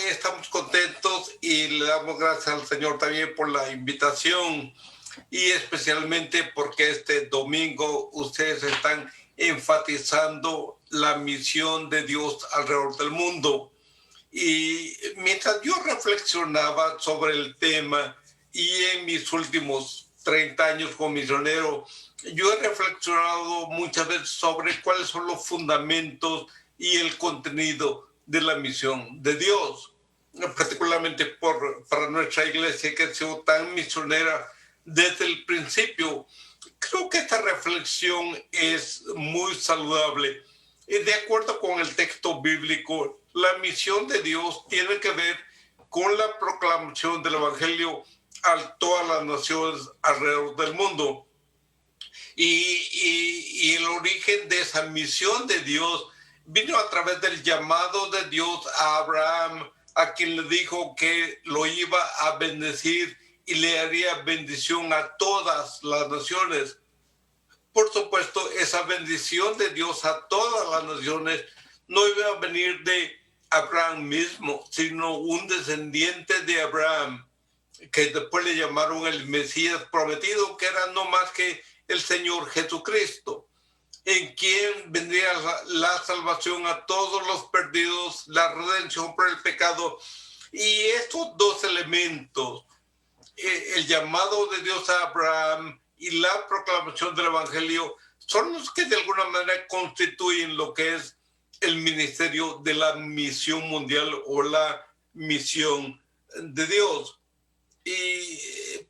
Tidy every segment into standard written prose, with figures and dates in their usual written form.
hoy estamos contentos y le damos gracias al Señor también por la invitación y especialmente porque este domingo ustedes están enfatizando la misión de Dios alrededor del mundo. Y mientras yo reflexionaba sobre el tema y en mis últimos 30 años como misionero, yo he reflexionado muchas veces sobre cuáles son los fundamentos y el contenido de la misión de Dios, particularmente para nuestra iglesia que ha sido tan misionera desde el principio. Creo que esta reflexión es muy saludable. De acuerdo con el texto bíblico, la misión de Dios tiene que ver con la proclamación del Evangelio a todas las naciones alrededor del mundo. Y el origen de esa misión de Dios vino a través del llamado de Dios a Abraham, a quien le dijo que lo iba a bendecir y le haría bendición a todas las naciones. Por supuesto, esa bendición de Dios a todas las naciones no iba a venir de Abraham mismo, sino un descendiente de Abraham, que después le llamaron el Mesías prometido, que era no más que el Señor Jesucristo, en quien vendría la salvación a todos los perdidos, la redención por el pecado. Y estos dos elementos, el llamado de Dios a Abraham y la proclamación del Evangelio, son los que de alguna manera constituyen lo que es el ministerio de la misión mundial o la misión de Dios.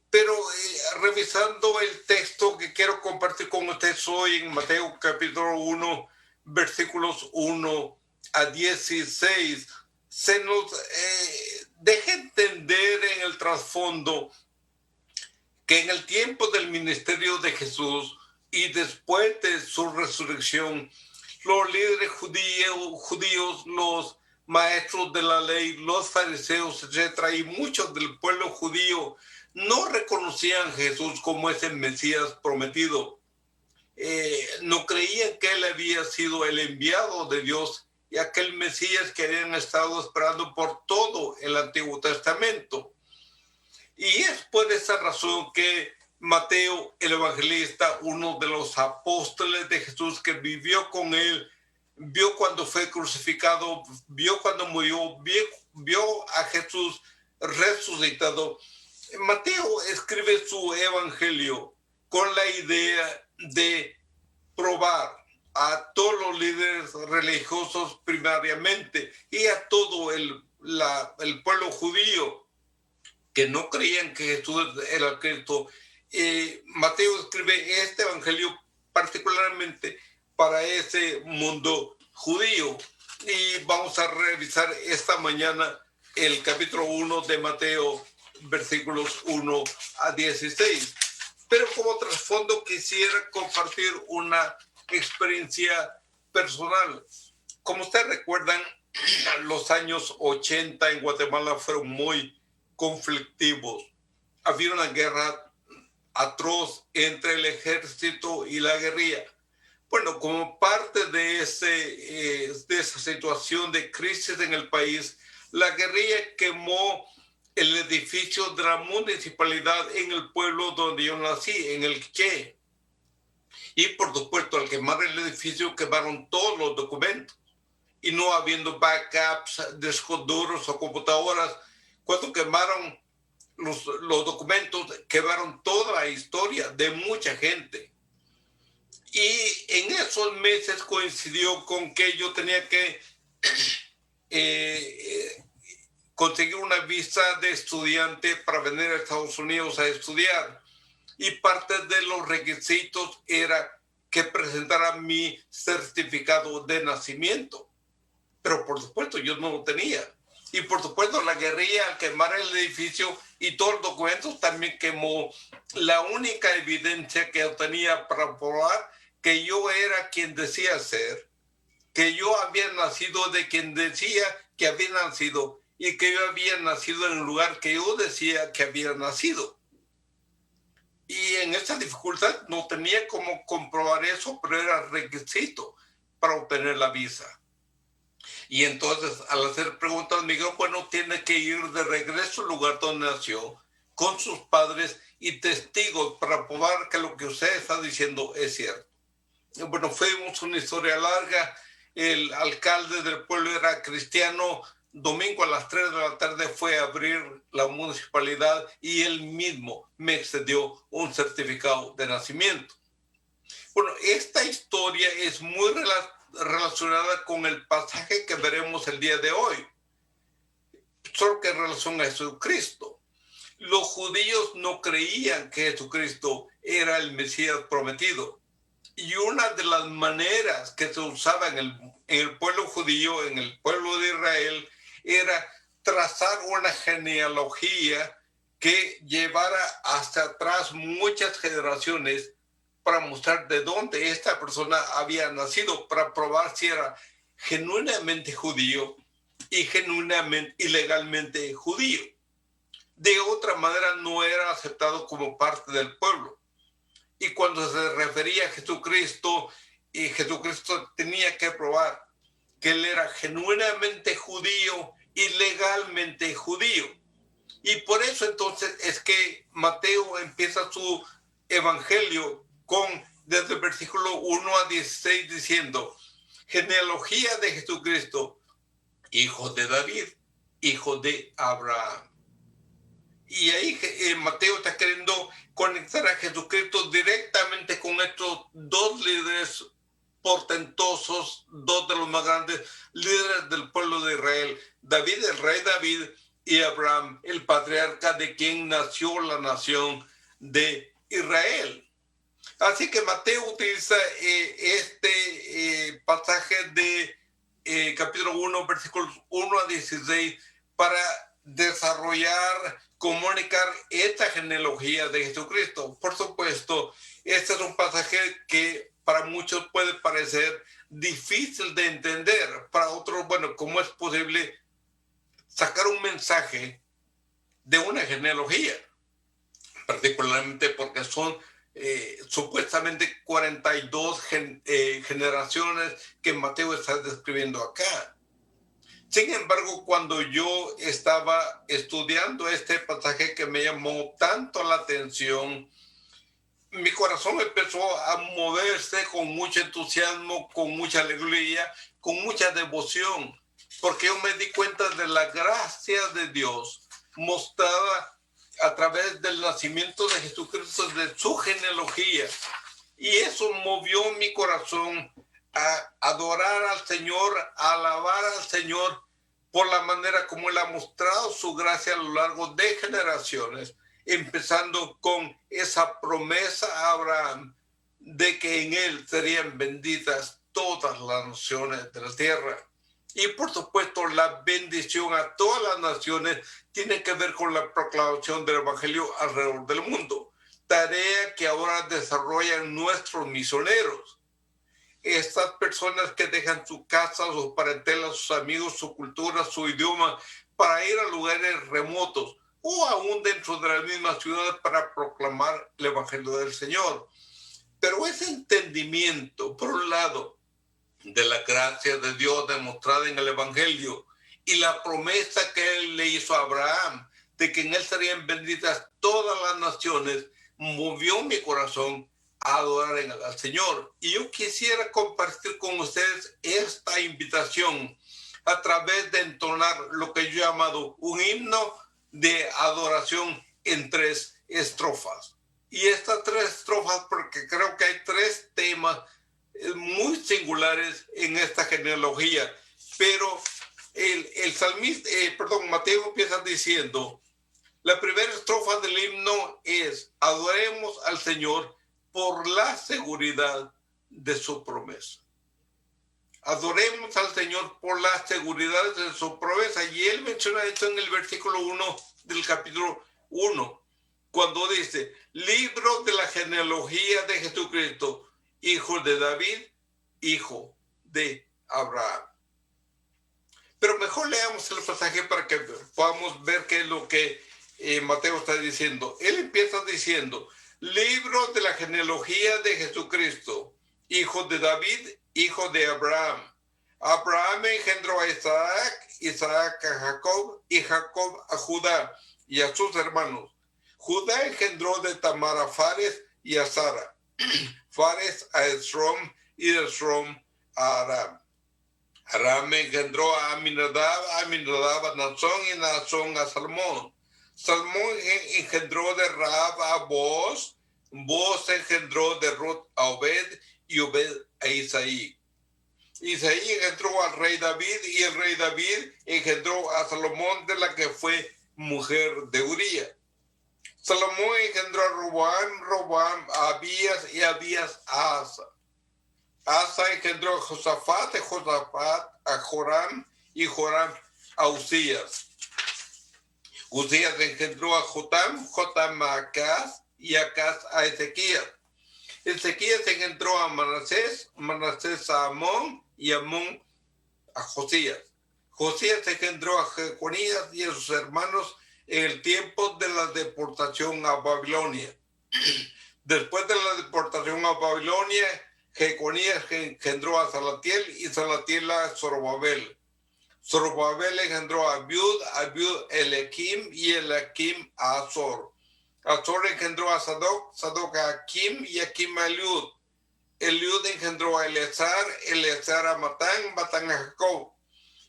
Pero revisando el texto que quiero compartir con ustedes hoy en Mateo capítulo 1, versículos 1 a 16, se nos deja entender en el trasfondo que en el tiempo del ministerio de Jesús y después de su resurrección, los líderes judíos, los maestros de la ley, los fariseos, etcétera, y muchos del pueblo judío no reconocían a Jesús como ese Mesías prometido. No creían que él había sido el enviado de Dios y aquel Mesías que habían estado esperando por todo el Antiguo Testamento. Y es por esa razón que Mateo, el evangelista, uno de los apóstoles de Jesús que vivió con él, vio cuando fue crucificado, vio cuando murió, vio a Jesús resucitado. Mateo escribe su evangelio con la idea de probar a todos los líderes religiosos primariamente y a todo el pueblo judío que no creían que Jesús era el Cristo. Mateo escribe este evangelio particularmente para ese mundo judío. Y vamos a revisar esta mañana el capítulo 1 de Mateo, versículos 1 a 16. Pero como trasfondo quisiera compartir una experiencia personal. Como ustedes recuerdan, los años 80 en Guatemala fueron muy conflictivos. Había una guerra atroz entre el ejército y la guerrilla. Bueno, como parte de esa situación de crisis en el país, la guerrilla quemó el edificio de la municipalidad en el pueblo donde yo nací, en el Quiché. Y por supuesto, al quemar el edificio, quemaron todos los documentos. Y no habiendo backups, discos duros o computadoras, cuando quemaron los documentos, quemaron toda la historia de mucha gente. Y en esos meses coincidió con que yo tenía que conseguir una visa de estudiante para venir a Estados Unidos a estudiar. Y parte de los requisitos era que presentara mi certificado de nacimiento. Pero por supuesto yo no lo tenía. Y por supuesto la guerrilla al quemar el edificio y todos los documentos también quemó la única evidencia que yo tenía para probar que yo era quien decía ser, que yo había nacido de quien decía que había nacido y que yo había nacido en el lugar que yo decía que había nacido. Y en esta dificultad no tenía cómo comprobar eso, pero era requisito para obtener la visa. Y entonces, al hacer preguntas, Miguel, bueno, tiene que ir de regreso al lugar donde nació, con sus padres y testigos para probar que lo que usted está diciendo es cierto. Bueno, fuimos una historia larga. El alcalde del pueblo era cristiano. Domingo a las 3 de la tarde fue a abrir la municipalidad y él mismo me excedió un certificado de nacimiento. Bueno, esta historia es muy relacionada con el pasaje que veremos el día de hoy, solo que en relación a Jesucristo. Los judíos no creían que Jesucristo era el Mesías prometido. Y una de las maneras que se usaba en el pueblo judío, en el pueblo de Israel, era trazar una genealogía que llevara hasta atrás muchas generaciones para mostrar de dónde esta persona había nacido, para probar si era genuinamente judío y genuinamente y legalmente judío. De otra manera no era aceptado como parte del pueblo. Y cuando se refería a Jesucristo, y Jesucristo tenía que probar que él era genuinamente judío y legalmente judío. Y por eso entonces es que Mateo empieza su evangelio desde el versículo 1 a 16 diciendo, genealogía de Jesucristo, hijo de David, hijo de Abraham. Y ahí Mateo está queriendo conectar a Jesucristo directamente con estos dos líderes portentosos, dos de los más grandes líderes del pueblo de Israel, David, el rey David, y Abraham, el patriarca de quien nació la nación de Israel. Así que Mateo utiliza este pasaje de capítulo 1, versículos 1 a 16 para desarrollar, comunicar esta genealogía de Jesucristo. Por supuesto, este es un pasaje que para muchos puede parecer difícil de entender. Para otros, bueno, ¿cómo es posible sacar un mensaje de una genealogía? Particularmente porque son supuestamente 42 generaciones que Mateo está describiendo acá. Sin embargo, cuando yo estaba estudiando este pasaje que me llamó tanto la atención, mi corazón empezó a moverse con mucho entusiasmo, con mucha alegría, con mucha devoción, porque yo me di cuenta de la gracia de Dios mostrada a través del nacimiento de Jesucristo, de su genealogía. Y eso movió mi corazón a adorar al Señor, a alabar al Señor por la manera como Él ha mostrado su gracia a lo largo de generaciones, empezando con esa promesa a Abraham de que en Él serían benditas todas las naciones de la tierra. Y por supuesto, la bendición a todas las naciones tiene que ver con la proclamación del Evangelio alrededor del mundo. Tarea que ahora desarrollan nuestros misioneros. Estas personas que dejan su casa, sus parentelas, sus amigos, su cultura, su idioma, para ir a lugares remotos o aún dentro de las mismas ciudades para proclamar el Evangelio del Señor. Pero ese entendimiento, por un lado, de la gracia de Dios demostrada en el Evangelio y la promesa que Él le hizo a Abraham de que en Él serían benditas todas las naciones, movió mi corazón a adorar al Señor. Y yo quisiera compartir con ustedes esta invitación a través de entonar lo que yo he llamado un himno de adoración en 3 estrofas. Y estas 3 estrofas, porque creo que hay 3 temas muy singulares en esta genealogía, pero el salmista, Mateo empieza diciendo, la primera estrofa del himno es, adoremos al Señor por la seguridad de su promesa. Adoremos al Señor por la seguridad de su promesa. Y él menciona esto en el versículo 1 del capítulo 1, cuando dice, libro de la genealogía de Jesucristo, hijo de David, hijo de Abraham. Pero mejor leamos el pasaje para que podamos ver qué es lo que Mateo está diciendo. Él empieza diciendo, libro de la genealogía de Jesucristo, hijo de David, hijo de Abraham. Abraham engendró a Isaac, Isaac a Jacob y Jacob a Judá y a sus hermanos. Judá engendró de Tamar a Fares y a Sara. Fares a Esrom y de Esrom a Aram. Aram engendró a Aminadab, Aminadab a Nazón y Nazón a Salmón. Salmón engendró de Rahab a Boaz, Boaz engendró de Ruth a Obed y Obed a Isaí. Isaí engendró al rey David y el rey David engendró a Salomón, de la que fue mujer de Uría. Salomón engendró a Roboam a Abías y Abías a Asa. Asa engendró a Josafat a Joram y Joram a Uzías. Uzías engendró a Jotam a Acaz y Acaz a Ezequías. Ezequías engendró a Manasés a Amón y Amón a Josías. Josías engendró a Jeconías y a sus hermanos en el tiempo de la deportación a Babilonia. Después de la deportación a Babilonia, Jeconías engendró a Salatiel y Salatiel a Zorobabel. Zorobabel engendró a Abiud Elequim y Elequim a Azor. Azor engendró a Sadoc a Akim y Akim a Eliud. Eliud engendró a Eleazar a Matán a Jacob.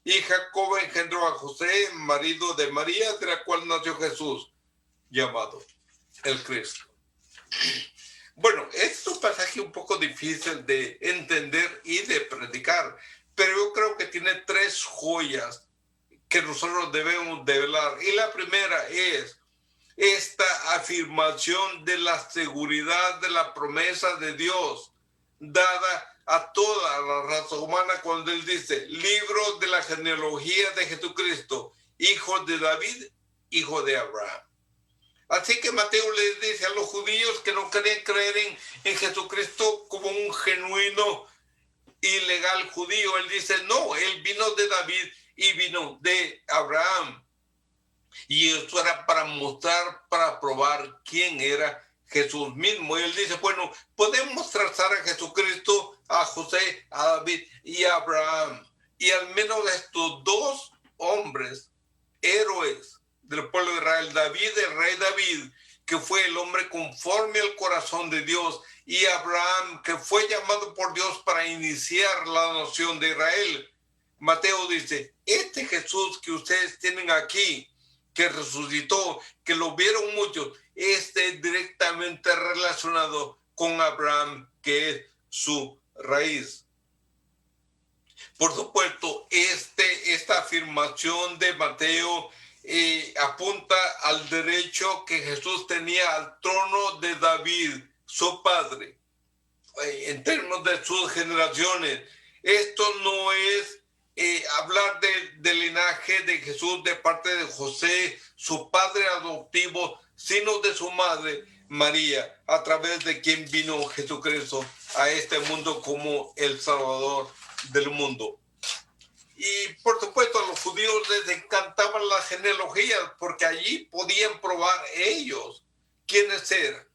Y Jacob engendró a José, marido de María, de la cual nació Jesús, llamado el Cristo. Bueno, es un pasaje un poco difícil de entender y de predicar, pero yo creo que tiene tres joyas que nosotros debemos develar. Y la primera es esta afirmación de la seguridad de la promesa de Dios dada a toda la raza humana cuando él dice, libro de la genealogía de Jesucristo, hijo de David, hijo de Abraham. Así que Mateo les dice a los judíos que no querían creer en Jesucristo como un genuino y legal judío. Él dice, no, él vino de David y vino de Abraham. Y esto era para mostrar, para probar quién era Jesús mismo. Y él dice, bueno, podemos trazar a Jesucristo, a José, a David y a Abraham. Y al menos estos dos hombres, héroes del pueblo de Israel, David, el rey David, que fue el hombre conforme al corazón de Dios, y Abraham, que fue llamado por Dios para iniciar la nación de Israel. Mateo dice, este Jesús que ustedes tienen aquí, que resucitó, que lo vieron muchos, directamente relacionado con Abraham, que es su raíz. Por supuesto, esta afirmación de Mateo apunta al derecho que Jesús tenía al trono de David, su padre, en términos de sus generaciones. Esto no es hablar del linaje de Jesús de parte de José, su padre adoptivo, sino de su madre María, a través de quien vino Jesucristo a este mundo como el Salvador del mundo. Y por supuesto a los judíos les encantaban las genealogías porque allí podían probar ellos quiénes eran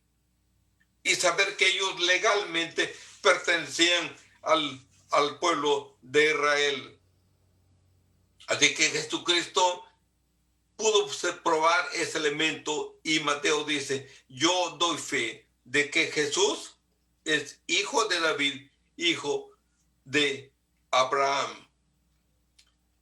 y saber que ellos legalmente pertenecían al pueblo de Israel. Así que Jesucristo pudo probar ese elemento y Mateo dice, yo doy fe de que Jesús es hijo de David, hijo de Abraham.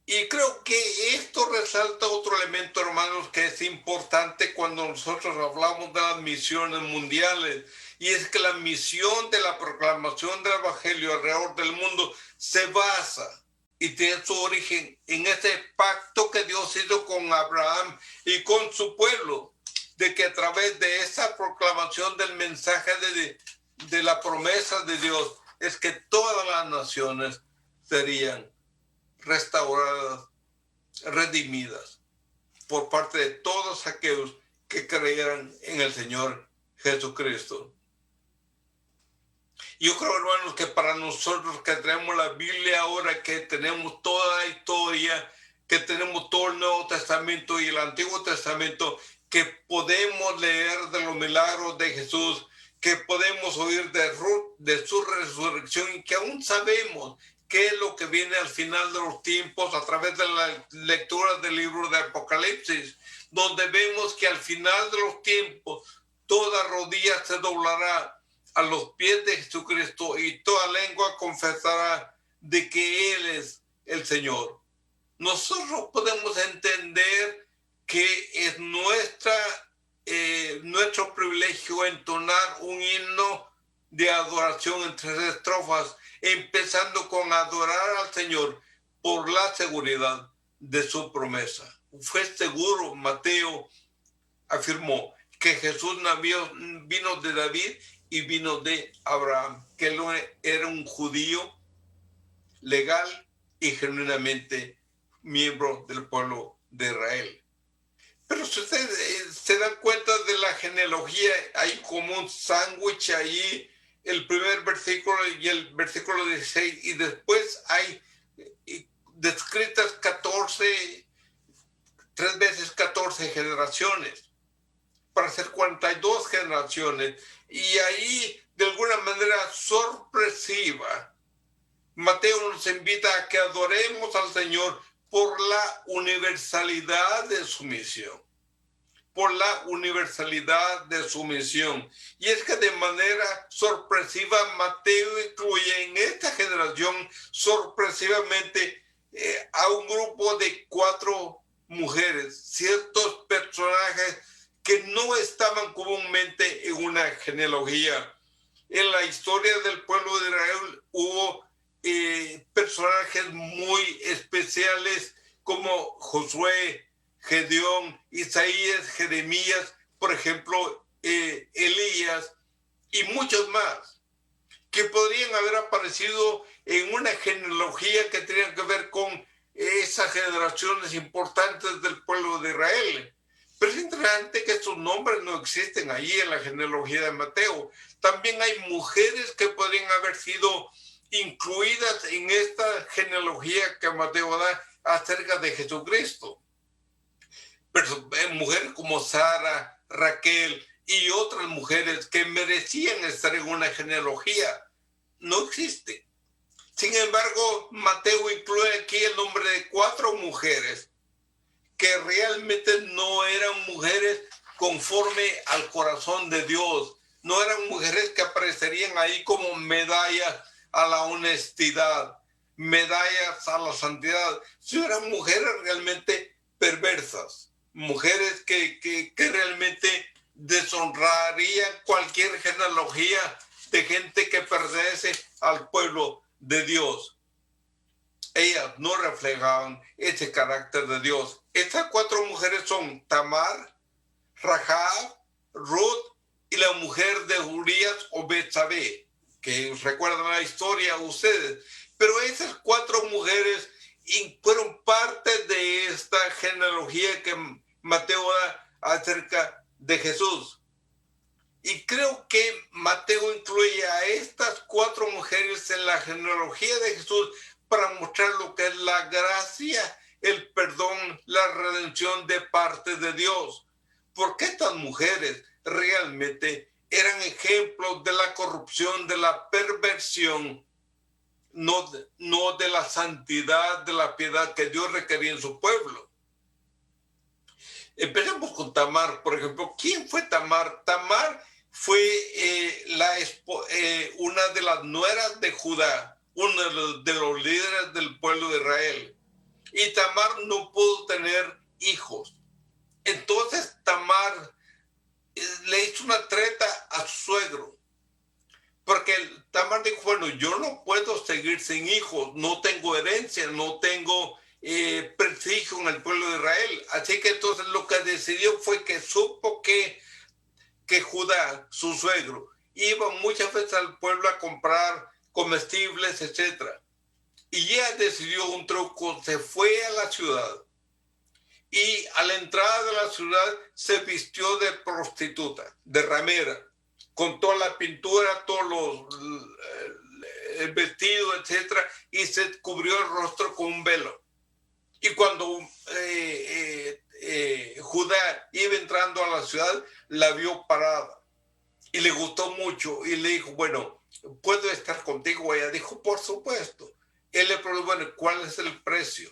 Y creo que esto resalta otro elemento, hermanos, que es importante cuando nosotros hablamos de las misiones mundiales, y es que la misión de la proclamación del Evangelio alrededor del mundo se basa y tiene su origen en ese pacto que Dios hizo con Abraham y con su pueblo, de que a través de esa proclamación del mensaje de la promesa de Dios, es que todas las naciones serían restauradas, redimidas, por parte de todos aquellos que creyeran en el Señor Jesucristo. Yo creo, hermanos, que para nosotros que tenemos la Biblia ahora, que tenemos toda la historia, que tenemos todo el Nuevo Testamento y el Antiguo Testamento, que podemos leer de los milagros de Jesús, que podemos oír de su resurrección y que aún sabemos qué es lo que viene al final de los tiempos a través de la lectura del libro de Apocalipsis, donde vemos que al final de los tiempos toda rodilla se doblará a los pies de Jesucristo y toda lengua confesará de que Él es el Señor. Nosotros podemos entender que es nuestro privilegio entonar un himno de adoración en 3 estrofas, empezando con adorar al Señor por la seguridad de su promesa. Fue seguro, Mateo afirmó, que Jesús vino de David y vino de Abraham, que él era un judío legal y genuinamente miembro del pueblo de Israel. Pero si ustedes se dan cuenta de la genealogía, hay como un sándwich ahí, el primer versículo y el versículo 16, y después hay descritas 3 veces 14 generaciones, para hacer 42 generaciones, y ahí de alguna manera sorpresiva, Mateo nos invita a que adoremos al Señor por la universalidad de su misión. Por la universalidad de su misión. Y es que de manera sorpresiva Mateo incluye en esta generación sorpresivamente a un grupo de 4 mujeres, ciertos personajes que no estaban comúnmente en una genealogía. En la historia del pueblo de Israel hubo personajes muy especiales como Josué, Gedeón, Isaías, Jeremías, por ejemplo, Elías y muchos más, que podrían haber aparecido en una genealogía que tenía que ver con esas generaciones importantes del pueblo de Israel. Pero es interesante que estos nombres no existen ahí en la genealogía de Mateo. También hay mujeres que podrían haber sido incluidas en esta genealogía que Mateo da acerca de Jesucristo. Pero mujeres como Sara, Raquel y otras mujeres que merecían estar en una genealogía no existen. Sin embargo, Mateo incluye aquí el nombre de 4 mujeres que realmente no eran mujeres conforme al corazón de Dios. No eran mujeres que aparecerían ahí como medallas a la honestidad, medallas a la santidad. Sí, eran mujeres realmente perversas, mujeres que realmente deshonrarían cualquier genealogía de gente que pertenece al pueblo de Dios. Ellas no reflejaban ese carácter de Dios. Estas 4 mujeres son Tamar, Rahab, Ruth y la mujer de Urías o Betsabé, que recuerdan la historia ustedes. Pero esas 4 mujeres fueron parte de esta genealogía que Mateo da acerca de Jesús. Y creo que Mateo incluye a estas 4 mujeres en la genealogía de Jesús para mostrar lo que es la gracia, el perdón, la redención de parte de Dios. Porque estas mujeres realmente eran ejemplos de la corrupción, de la perversión, no de la santidad, de la piedad que Dios requería en su pueblo. Empecemos con Tamar, por ejemplo. ¿Quién fue Tamar? Tamar fue una de las nueras de Judá, uno de los líderes del pueblo de Israel. Y Tamar no pudo tener hijos. Entonces Tamar le hizo una treta a su suegro. Porque Tamar dijo, bueno, yo no puedo seguir sin hijos, no tengo herencia, no tengo prestigio en el pueblo de Israel. Así que entonces lo que decidió fue que supo que Judá, su suegro, iba muchas veces al pueblo a comprar comestibles, etc. Y ella decidió un truco, se fue a la ciudad y a la entrada de la ciudad se vistió de prostituta, de ramera, con toda la pintura, el vestido, etc. Y se cubrió el rostro con un velo. Y cuando Judá iba entrando a la ciudad, la vio parada y le gustó mucho y le dijo, bueno, ¿puedo estar contigo? Ella dijo, por supuesto. él le preguntó, bueno, ¿cuál es el precio?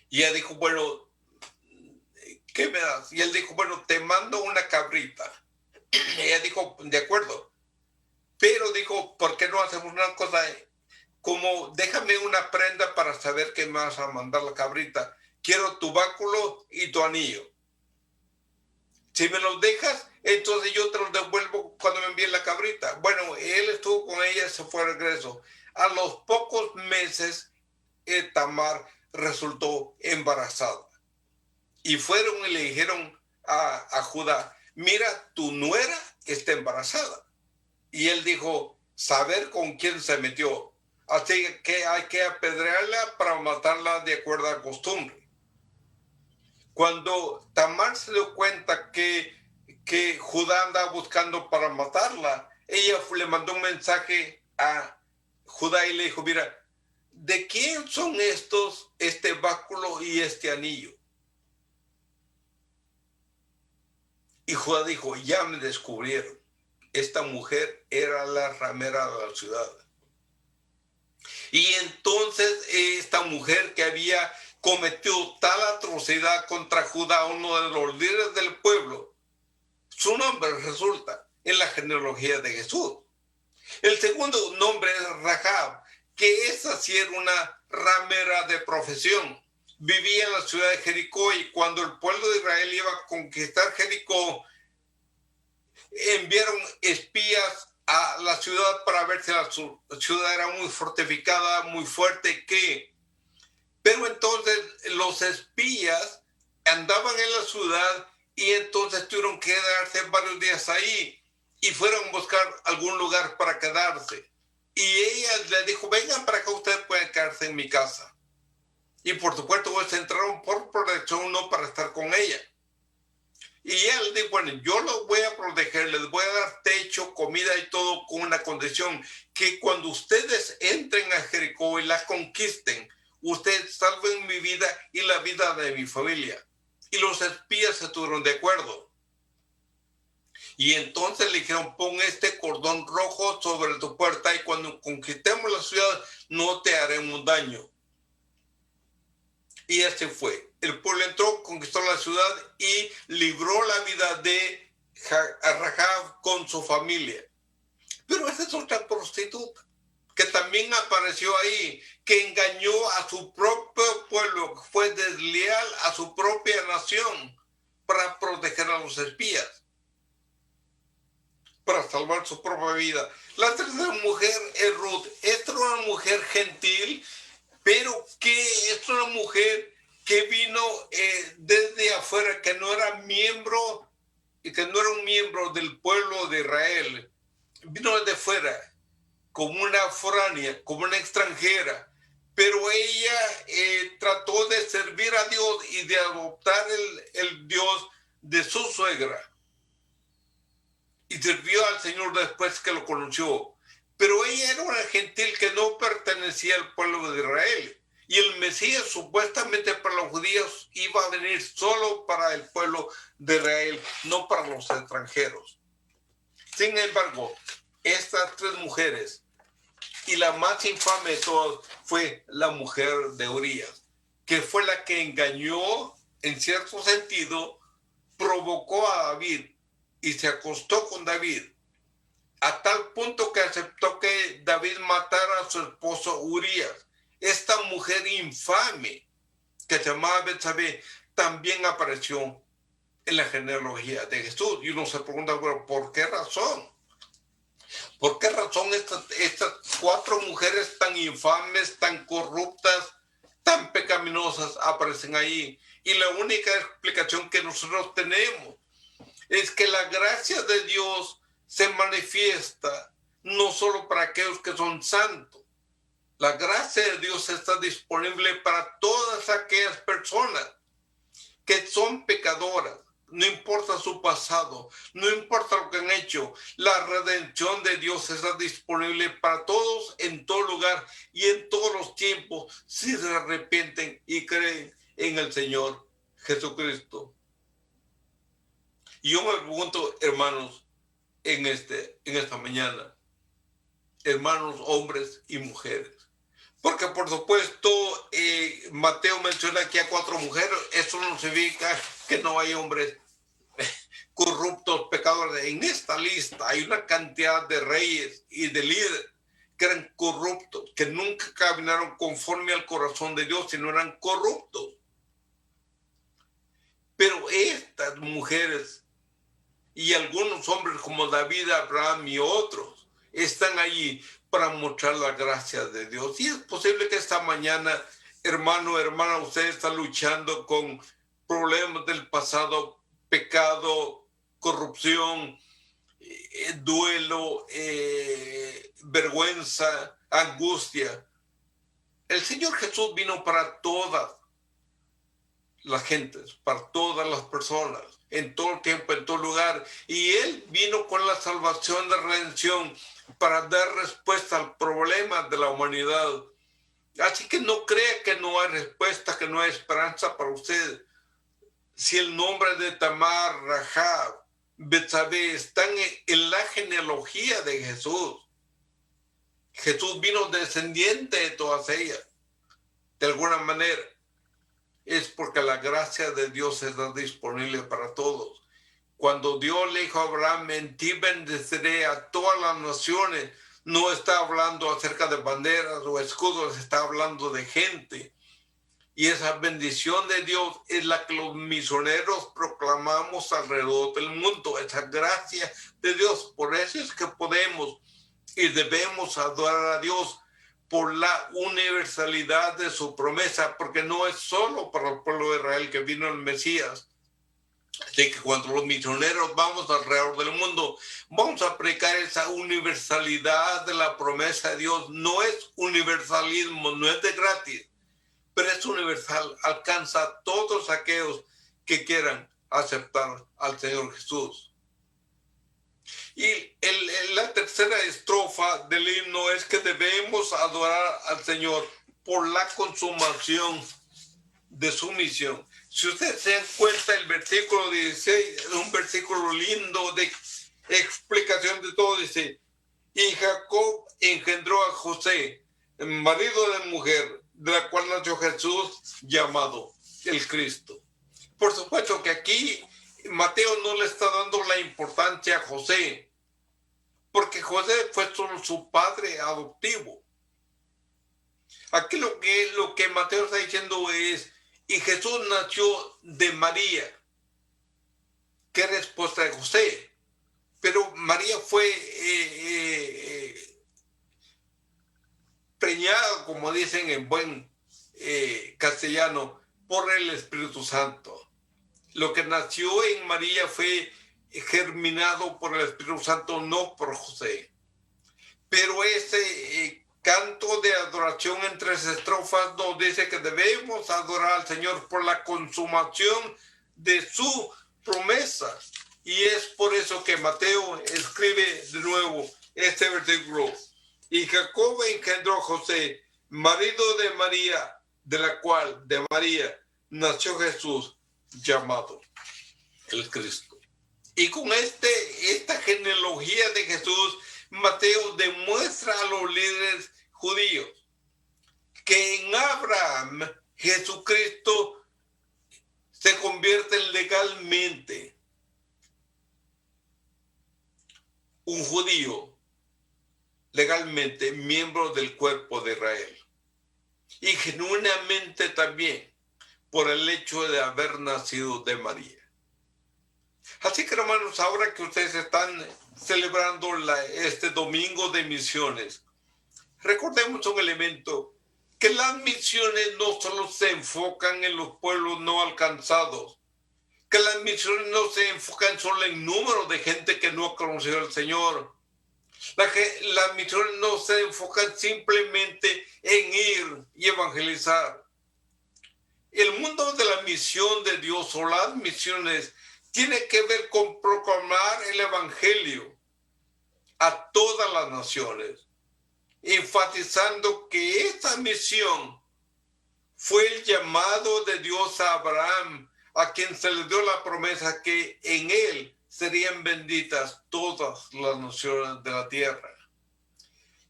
Y ella dijo, bueno, ¿qué me das? Y él dijo, bueno, te mando una cabrita. Y ella dijo, de acuerdo. Pero dijo, ¿por qué no hacemos una cosa? Como déjame una prenda para saber que me vas a mandar la cabrita. Quiero tu báculo y tu anillo. Si me los dejas, entonces yo te los devuelvo cuando me envíen la cabrita. Bueno, él estuvo con ella, se fue a regreso. A los pocos meses, Tamar resultó embarazada. Y fueron y le dijeron a Judá, mira, tu nuera está embarazada. Y él dijo, saber con quién se metió. Así que hay que apedrearla para matarla de acuerdo a costumbre. Cuando Tamar se dio cuenta que Judá andaba buscando para matarla, ella le mandó un mensaje a Judá y le dijo, mira, ¿de quién son estos, este báculo y este anillo? Y Judá dijo, ya me descubrieron. Esta mujer era la ramera de la ciudad. Y entonces esta mujer que había cometido tal atrocidad contra Judá, uno de los líderes del pueblo, su nombre resulta en la genealogía de Jesús. El segundo nombre es Rahab, que esa sí era una ramera de profesión. Vivía en la ciudad de Jericó y cuando el pueblo de Israel iba a conquistar Jericó, enviaron espías a la ciudad para ver si la ciudad era muy fortificada, muy fuerte, pero entonces los espías andaban en la ciudad y entonces tuvieron que quedarse varios días ahí y fueron a buscar algún lugar para quedarse. Y ella le dijo, vengan para acá, ustedes pueden quedarse en mi casa. Y por supuesto, pues entraron por protección, no para estar con ella. Y él dijo, bueno, yo los voy a proteger, les voy a dar techo, comida y todo con una condición, que cuando ustedes entren a Jericó y la conquisten, ustedes salven mi vida y la vida de mi familia. Y los espías se tuvieron de acuerdo. Y entonces le dijeron, pon este cordón rojo sobre tu puerta y cuando conquistemos la ciudad no te haremos daño. Y así fue. El pueblo entró, conquistó la ciudad y libró la vida de Rahab con su familia. Pero esa es otra prostituta que también apareció ahí, que engañó a su propio pueblo, fue desleal a su propia nación para proteger a los espías, para salvar su propia vida. La tercera mujer es Ruth. Esta era una mujer gentil, pero que es una mujer que vino desde afuera, que no era miembro y que no era un miembro del pueblo de Israel. Vino desde fuera, como una foránea, como una extranjera, pero ella trató de servir a Dios y de adoptar el Dios de su suegra. Y sirvió al Señor después que lo conoció. Pero ella era una gentil que no pertenecía al pueblo de Israel. Y el Mesías supuestamente para los judíos iba a venir solo para el pueblo de Israel, no para los extranjeros. Sin embargo, estas tres mujeres, y la más infame de todas fue la mujer de Urías, que fue la que engañó, en cierto sentido, provocó a David y se acostó con David, a tal punto que aceptó que David matara a su esposo Urías. Esta mujer infame, que se llamaba Betsabé, también apareció en la genealogía de Jesús. Y uno se pregunta, bueno, ¿por qué razón? ¿Por qué razón estas cuatro mujeres tan infames, tan corruptas, tan pecaminosas aparecen ahí? Y la única explicación que nosotros tenemos es que la gracia de Dios se manifiesta no solo para aquellos que son santos. La gracia de Dios está disponible para todas aquellas personas que son pecadoras. No importa su pasado, no importa lo que han hecho, la redención de Dios está disponible para todos en todo lugar y en todos los tiempos si se arrepienten y creen en el Señor Jesucristo. Y yo me pregunto, hermanos, en esta mañana, hermanos, hombres y mujeres, Porque por supuesto Mateo menciona aquí a 4 mujeres. Eso no significa que no hay hombres corruptos, pecadores. En esta lista hay una cantidad de reyes y de líderes que eran corruptos, que nunca caminaron conforme al corazón de Dios, sino eran corruptos. Pero estas mujeres y algunos hombres como David, Abraham y otros están allí para mostrar la gracia de Dios. Y es posible que esta mañana, hermano, hermana, usted está luchando con problemas del pasado, pecado, corrupción, duelo, vergüenza, angustia. El Señor Jesús vino para todas las gentes, para todas las personas, en todo tiempo, en todo lugar. Y Él vino con la salvación de redención para dar respuesta al problema de la humanidad. Así que no crea que no hay respuesta, que no hay esperanza para usted. Si el nombre de Tamar, Rahab, Betsabé están en la genealogía de Jesús, Jesús vino descendiente de todas ellas, de alguna manera. Es porque la gracia de Dios está disponible para todos. Cuando Dios le dijo a Abraham, en ti bendeciré a todas las naciones, no está hablando acerca de banderas o escudos, está hablando de gente. Y esa bendición de Dios es la que los misioneros proclamamos alrededor del mundo, esa gracia de Dios. Por eso es que podemos y debemos adorar a Dios por la universalidad de su promesa, porque no es solo para el pueblo de Israel que vino el Mesías. Así que cuando los misioneros vamos alrededor del mundo, vamos a predicar esa universalidad de la promesa de Dios. No es universalismo, no es de gratis, pero es universal, alcanza a todos aquellos que quieran aceptar al Señor Jesús. Y la tercera estrofa del himno es que debemos adorar al Señor por la consumación de su misión. Si usted se da cuenta, el versículo 16 es un versículo lindo de explicación de todo. Dice, y Jacob engendró a José, marido de mujer, de la cual nació Jesús, llamado el Cristo. Por supuesto que aquí Mateo no le está dando la importancia a José, porque José fue solo su padre adoptivo. Aquí lo que Mateo está diciendo es, y Jesús nació de María, que era esposa de José, pero María fue preñada, como dicen en buen castellano, por el Espíritu Santo. Lo que nació en María fue germinado por el Espíritu Santo, no por José. Pero ese canto de adoración en 3 estrofas nos dice que debemos adorar al Señor por la consumación de su promesa. Y es por eso que Mateo escribe de nuevo este versículo. Y Jacob engendró a José, marido de María, de la cual, de María, nació Jesús, llamado el Cristo. Y con esta genealogía de Jesús, Mateo demuestra a los líderes judíos que en Abraham Jesucristo se convierte legalmente un judío, legalmente miembro del cuerpo de Israel. Y genuinamente también por el hecho de haber nacido de María. Así que, hermanos, ahora que ustedes están celebrando este domingo de misiones, recordemos un elemento, que las misiones no solo se enfocan en los pueblos no alcanzados, que las misiones no se enfocan solo en número de gente que no ha conocido al Señor. Las misiones no se enfocan simplemente en ir y evangelizar. El mundo de la misión de Dios o las misiones tiene que ver con proclamar el evangelio a todas las naciones, enfatizando que esa misión fue el llamado de Dios a Abraham, a quien se le dio la promesa que en él serían benditas todas las naciones de la tierra.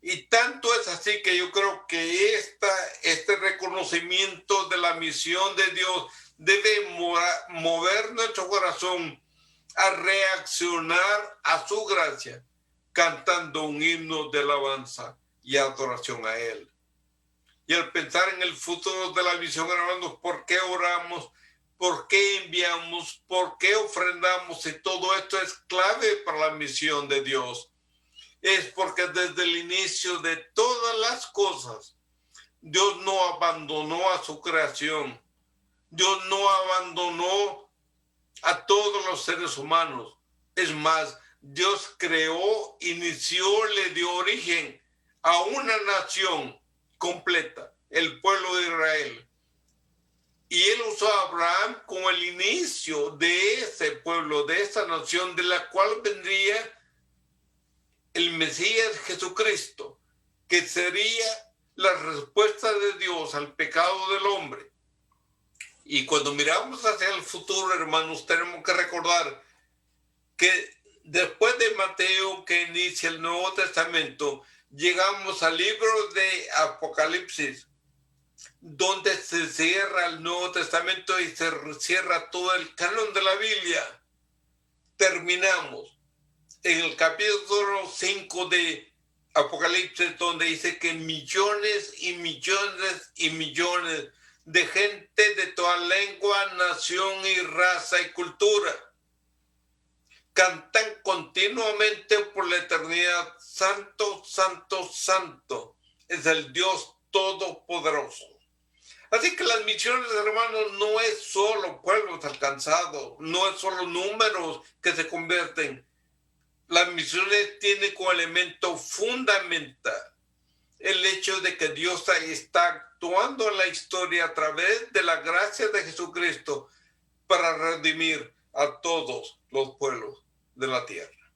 Y tanto es así que yo creo que este reconocimiento de la misión de Dios debe mover nuestro corazón a reaccionar a su gracia, cantando un himno de alabanza y adoración a Él. Y al pensar en el futuro de la misión, hermanos, ¿por qué oramos? ¿Por qué enviamos? ¿Por qué ofrendamos? Y todo esto es clave para la misión de Dios. Es porque desde el inicio de todas las cosas, Dios no abandonó a su creación. Dios no abandonó a todos los seres humanos. Es más, Dios creó, inició, le dio origen a una nación completa, el pueblo de Israel. Y él usó a Abraham como el inicio de ese pueblo, de esa nación, de la cual vendría el Mesías Jesucristo, que sería la respuesta de Dios al pecado del hombre. Y cuando miramos hacia el futuro, hermanos, tenemos que recordar que después de Mateo, que inicia el Nuevo Testamento, llegamos al libro de Apocalipsis, donde se cierra el Nuevo Testamento y se cierra todo el canon de la Biblia. Terminamos en el capítulo 5 de Apocalipsis, donde dice que millones y millones y millones de gente de toda lengua, nación y raza y cultura cantan continuamente por la eternidad: Santo, Santo, Santo es el Dios Todopoderoso. Así que las misiones, hermanos, no es solo pueblos alcanzados, no es solo números que se convierten. Las misiones tienen como elemento fundamental el hecho de que Dios está actuando en la historia a través de la gracia de Jesucristo para redimir a todos los pueblos de la tierra.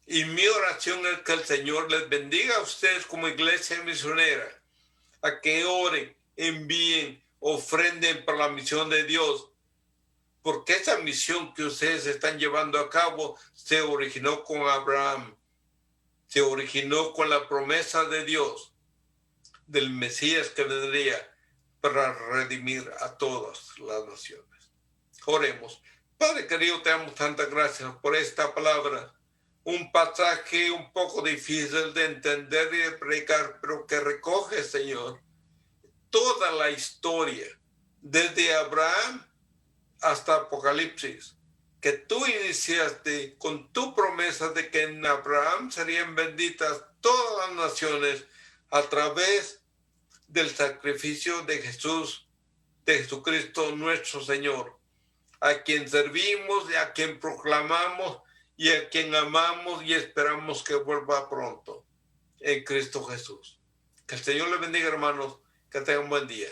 Y mi oración es que el Señor les bendiga a ustedes como iglesia misionera, a que oren, envíen, ofrenden para la misión de Dios, porque esa misión que ustedes están llevando a cabo se originó con Abraham, se originó con la promesa de Dios, del Mesías que vendría para redimir a todas las naciones. Oremos. Padre querido, te damos tantas gracias por esta palabra, un pasaje un poco difícil de entender y de predicar, pero que recoge, Señor, toda la historia, desde Abraham hasta Apocalipsis, que tú iniciaste con tu promesa de que en Abraham serían benditas todas las naciones a través del sacrificio de Jesús, de Jesucristo nuestro Señor, a quien servimos y a quien proclamamos y a quien amamos y esperamos que vuelva pronto, en Cristo Jesús. Que el Señor les bendiga, hermanos, que tengan un buen día.